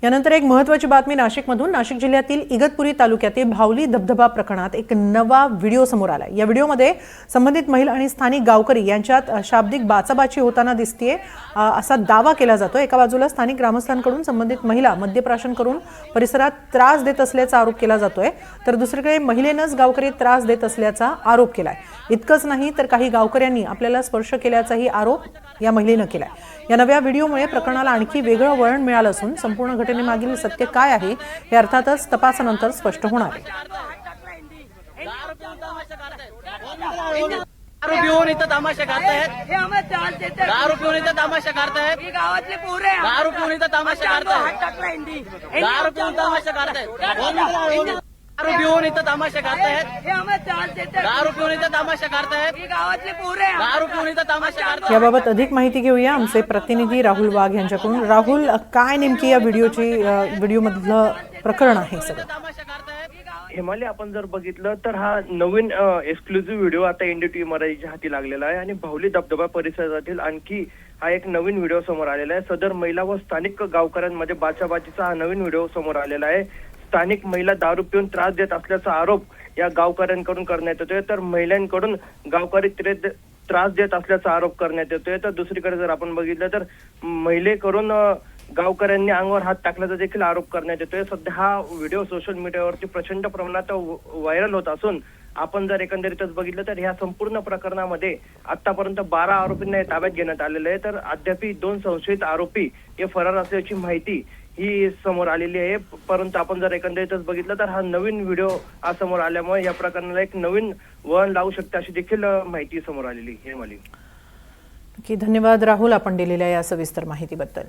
यानंतर एक महत्त्वाची बातमी नाशिकमधून। नाशिक जिल्ह्यातील इगतपुरी तालुक्यातील भावली धबधबा प्रकरणात एक नवा व्हिडिओ समोर आलाय। या व्हिडिओमध्ये संबंधित महिला आणि स्थानिक गावकरी यांच्यात शाब्दिक बाचाबाची होताना दिसतेय असा दावा केला जातो। एका बाजूला स्थानिक ग्रामस्थांकडून संबंधित महिला मद्यप्राशन करून परिसरात त्रास देत असल्याचा आरोप केला जातोय, तर दुसरीकडे महिलेनंच गावकरी त्रास देत असल्याचा आरोप केलाय। इतकंच नाही तर काही गावकऱ्यांनी आपल्याला स्पर्श केल्याचाही आरोप या महिलेनं केलाय। या नव्या व्हिडिओमुळे प्रकरणाला आणखी वेगळं वळण मिळालं असून संपूर्ण घटनेमागील सत्य काय आहे हे अर्थातच तपासानंतर स्पष्ट होणार आहे। दारू पिऊन इथं तमाशा करतायत, दारू पिऊन इथं तमाशा करतायत, गावातले पोरे दारू पिऊन इथं तमाशा करतायत, दारू पिऊन तमाशा करतायत, दारू पिऊन इथं तमाशा करतायत, दारू पिऊन इथं तमाशा करतायत, गावातले पोरे दारू पिऊन इथं तमाशा करतायत। याबाबत अधिक माहिती घेऊया आमचे प्रतिनिधी राहुल वाघ यांच्याकडून। राहुल, काय नेमकी या व्हिडिओमधलं प्रकरण आहे सगळं? हिमालय आपण जर बघितलं तर हा नवीन एक्सक्लुझिव्ह व्हिडिओ आता एनडीटीव्ही मराठीच्या हाती लागलेला आहे आणि भावली धबधबा परिसरातील आणखी हा एक नवीन व्हिडिओ समोर आलेला आहे। सदर महिला व स्थानिक गावकऱ्यांमध्ये बाचाबाचीचा हा नवीन व्हिडिओ समोर आलेला आहे। स्थानिक महिला दारू पिऊन त्रास देत असल्याचा आरोप या गावकऱ्यांकडून करण्यात येतोय, तर महिलांकडून गावकरी त्रास देत असल्याचा आरोप करण्यात येतोय। तर दुसरीकडे जर आपण बघितलं तर महिलेकडून गावकऱ्यांनी अंगावर हात टाकल्याचा देखील आरोप करण्यात येतोय। सध्या हा व्हिडिओ सोशल मीडियावरती प्रचंड प्रमाणात व्हायरल होत असून आपण जर एकंदरीतच बघितलं तर ह्या संपूर्ण प्रकरणामध्ये आतापर्यंत 12 आरोपींना ताब्यात घेण्यात आलेले आहे, तर अद्याप 2 संशयित आरोपी हे फरार असल्याची माहिती ही समोर आलेली आहे। परंतु आपण जर एकंदरीतच बघितलं तर हा नवीन व्हिडिओ आज समोर आल्यामुळे या प्रकरणाला एक नवीन वळण लावू शकते अशी देखील माहिती समोर आलेली आहे। धन्यवाद राहुल, आपण दिलेल्या या सविस्तर माहितीबद्दल।